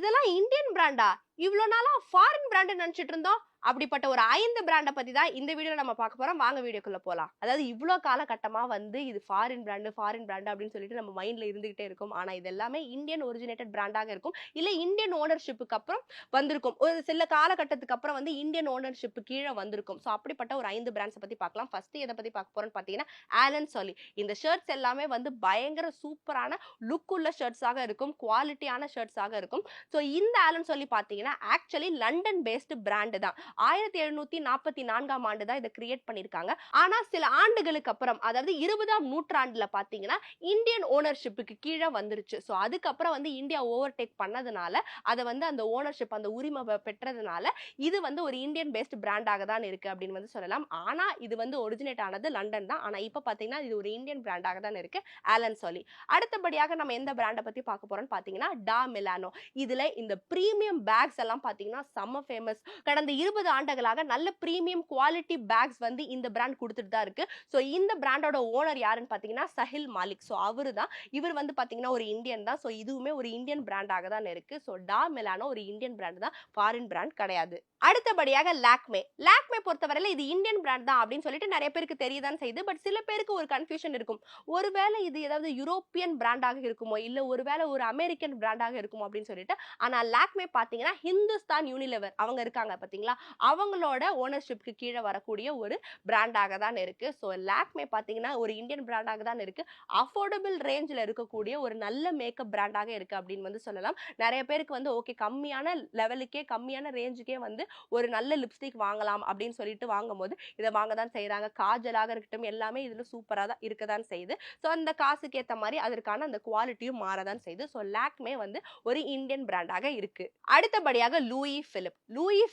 இதெல்லாம் இந்தியன் பிராண்டா? இவ்ளோ நாளா ஃபாரின் பிராண்ட் நினைச்சிட்டு இருந்தோம். அப்படிப்பட்ட ஒரு 5 பிராண்ட பத்தி தான் இந்த வீடியோல நம்ம பார்க்க போறோம். வாங்க வீடியோக்குள்ள போலாம். அதாவது இவ்ளோ காலகட்டமா வந்து இது ஃபாரின் பிராண்ட் அப்படின்னு சொல்லிட்டு நம்ம மைண்ட்ல இருந்துகிட்டே இருக்கும். ஆனா இது எல்லாமே இந்தியன் ஒரிஜினேட்டட் பிராண்டாக இருக்கும். இல்ல இந்தியன் ஓனர்ஷிப்புக்கு அப்புறம் வந்திருக்கும். ஒரு சில காலகட்டத்துக்கு அப்புறம் வந்து இந்தியன் ஓனர்ஷிப் கீழ வந்திருக்கும். சோ அப்படிப்பட்ட ஒரு 5 பிராண்ட்ஸ் பத்தி பார்க்கலாம். ஃபர்ஸ்ட் எத பத்தி பார்க்க போறோம்னு பாத்தீங்கன்னா ஆலன் சாலி. இந்த ஷர்ட்ஸ் எல்லாமே வந்து பயங்கர சூப்பரான லுக் உள்ள ஷர்ட்ஸாக இருக்கும். குவாலிட்டியான ஷர்ட்ஸாக இருக்கும். சோ இந்த ஆலன் சாலி பாத்தீங்கன்னா ஆக்சுவலி லண்டன் பேஸ்ட் பிராண்ட் தான். 1744ஆம் ஆண்டு தான் இதை கிரியேட் பண்ணிருக்காங்க. ஆனா சில ஆண்டுகளுக்கு அப்புறம் அதாவது 20ஆம் நூற்றாண்டுல பாத்தீங்கன்னா இந்தியன் ஓனர்ஷிப்புக்கு கீழே வந்துருச்சு. சோ அதுக்கப்புறம் வந்து இந்தியா ஓவர்டேக் பண்ணதுனால அதை வந்து அந்த ஓனர்ஷிப் அந்த உரிமை பெற்றதுனால இது வந்து ஒரு இந்தியன் பேஸ்ட் பிராண்டாக தான் இருக்கு அப்படின்னு வந்து சொல்லலாம். ஆனா இது வந்து ஒரிஜினேட் ஆனது லண்டன் தான். ஆனா இப்ப பாத்தீங்கன்னா இது ஒரு இந்தியன் பிராண்டாக தான் இருக்கு ஆலன் சாலி. அடுத்தபடியாக நம்ம எந்த பிராண்டை பத்தி பார்க்க போறோம்னு பாத்தீங்கன்னா டா மிலானோ. இதுல இந்த பிரீமியம் பேக்ஸ் எல்லாம் பாத்தீங்கன்னா செம்ம ஃபேமஸ். கடந்த 20 ஆண்டுகளாக நல்ல பிரீமியம் குவாலிட்டி பேக்ஸ் வந்து இந்த பிராண்ட் கொடுத்துட்டு தான் இருக்கு. சோ இந்த பிராண்டோட ஓனர் யாருன்னு பாத்தீங்கன்னா சஹில் மாலிக். சோ அவரு தான். இவர் வந்து பாத்தீங்கன்னா ஒரு இந்தியன் தான். சோ இதுவுமே ஒரு இந்தியன் பிராண்டாக தான் இருக்கு. சோ டா மிலானோ ஒரு இந்தியன் பிராண்ட் தான், ஃபாரின் பிராண்ட் கிடையாது. அடுத்தபடியாக லாக்மே பொறுத்தவரையில இது இந்தியன் பிராண்ட் தான் அப்படின்னு சொல்லிட்டு நிறைய பேருக்கு தெரியதான் செய்யுது. பட் சில பேருக்கு ஒரு கன்ஃபியூஷன் இருக்கும். ஒருவேளை இது ஏதாவது யூரோப்பியன் பிராண்டாக இருக்குமோ இல்ல ஒருவேளை ஒரு அமெரிக்கன் பிராண்டாக இருக்குமோ அப்படின்னு சொல்லிட்டு. ஆனா லாக்மே பாத்தீங்கன்னா ஹிந்துஸ்தான் யூனிலிவர் அவங்க இருக்காங்க பாத்தீங்களா, அவங்களோட ஓனர்ஷிப்க்கு கீழே வரக்கூடிய ஒரு பிராண்டாக தான் இருக்கு. ஸோ லாக்மே பார்த்தீங்கன்னா ஒரு இந்தியன் பிராண்டாக தான் இருக்கு. அஃபோர்டபுள் ரேஞ்சில் இருக்கக்கூடிய ஒரு நல்ல மேக்கப் பிராண்டாக இருக்கு அப்படின்னு வந்து சொல்லலாம். நிறைய பேருக்கு வந்து ஓகே கம்மியான லெவலுக்கே கம்மியான ரேஞ்சுக்கே வந்து ஒரு நல்ல லிப்ஸ்டிக் வாங்கலாம் அப்படின்னு சொல்லிட்டு வாங்கும்போது இதை வாங்க தான் செய்யறாங்க. காஜலாக இருக்கட்டும் எல்லாமே இதுல சூப்பரா தான் இருக்கதான் செய்யுது. ஸோ அந்த காசுக்கு ஏற்ற மாதிரி அதற்கான அந்த குவாலிட்டியும் மாறதான் செய்யுது. ஸோ லாக்மே வந்து ஒரு இந்தியன் பிராண்டாக இருக்கு. அடுத்தபடியாக லூயி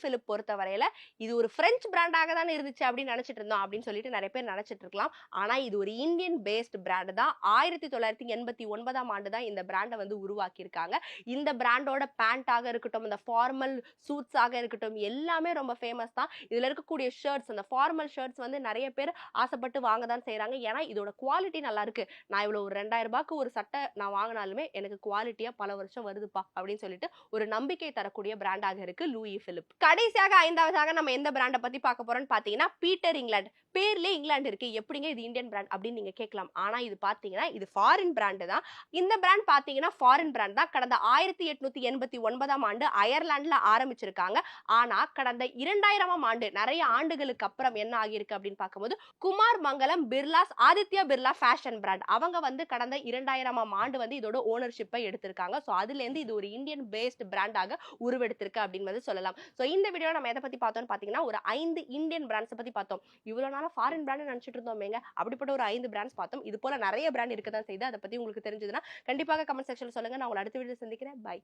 பிலிப் பொறுத்தவரையில இது ஒரு பிரெஞ்சு பிராண்டாக தான் இருந்துச்சு அப்படின்னு நினைச்சிட்டு இருந்தோம் அப்படின்னு சொல்லிட்டு நிறைய பேர் நினைச்சிட்டு இருக்கலாம். ஆனா இது ஒரு இந்தியன் பேஸ்ட் பிராண்ட் தான். 1989ஆம் ஆண்டு தான் இந்த பிராண்டை வந்து உருவாக்கி இருக்காங்க. இந்த பிராண்டோட பேண்டாக இருக்கட்டும், இந்த ஃபார்மல் சூட்ஸாக இருக்கட்டும் எல்லாமே ரொம்ப ஃபேமஸ் தான். இதுல இருக்கக்கூடிய ஷர்ட்ஸ், அந்த ஃபார்மல் ஷர்ட்ஸ் வந்து நிறைய பேர் ஆசைப்பட்டு வாங்க தான் செய்யறாங்க. ஏன்னா இதோட குவாலிட்டி நல்லா இருக்கு. நான் இவ்வளவு ஒரு 2000 ரூபாய்க்கு ஒரு சட்டை நான் வாங்கினாலுமே எனக்கு குவாலிட்டியா பல வருஷம் வருதுப்பா அப்படின்னு சொல்லிட்டு ஒரு நம்பிக்கை தரக்கூடிய பிராண்டாக இருக்கு லூயி பிலிப். கடைசியாக 5வதாக நம்ம எந்த பிராண்டை பத்தி பார்க்க போறோம்னு பாத்தீங்கன்னா பீட்டர் இங்கிலாந்து. பேர்லயே இங்கிலாந்து இருக்கு, எப்படிங்க இது இந்தியன் பிராண்ட் அப்படின்னு நீங்க கேட்கலாம். ஆனா இது பாத்தீங்கன்னா இது ஃபாரின் பிராண்ட் தான். இந்த பிராண்ட் பாத்தீங்கன்னா ஃபாரின் பிராண்ட் தான். கடந்த 1889ஆம் ஆண்டு அயர்லாந்துல ஆரம்பிச்சிருக்காங்க. ஆனா கடந்த 2000ஆம் ஆண்டு நிறைய ஆண்டுகளுக்கு அப்புறம் என்ன ஆகியிருக்கு அப்படின்னு பார்க்கும்போது குமார் மங்கலம் பிர்லாஸ் ஆதித்யா பிர்லா ஃபேஷன் பிராண்ட் அவங்க வந்து கடந்த 2000ஆம் ஆண்டு வந்து இதோட ஓனர்ஷிப்பை எடுத்திருக்காங்க. சோ அதுல இருந்து இது ஒரு இந்தியன் பேஸ்ட் பிராண்டாக உருவெடுத்திருக்கு அப்படின்னு வந்து சொல்லலாம். சோ இந்த வீடியோ நம்ம எதை பத்தி பார்த்தோம்னு பாத்தீங்கன்னா ஒரு 5 இந்தியன் பிராண்ட்ஸ் பத்தி பார்த்தோம். இவ்வளவு நாளா ஃபாரின் பிராண்ட் நினைச்சிட்டு இருந்தோமேங்க, அப்படிப்பட்ட ஒரு 5 பிராண்ட்ஸ் பார்த்தோம். இது போல நிறைய பிராண்ட் இருக்கதான் செய்யுது. அதை பத்தி உங்களுக்கு தெரிஞ்சதுன்னா கண்டிப்பாக கமெண்ட் செக்ஷன்ல சொல்லுங்க. நான் உங்களை அடுத்த வீடியோ சந்திக்கிறேன். பை.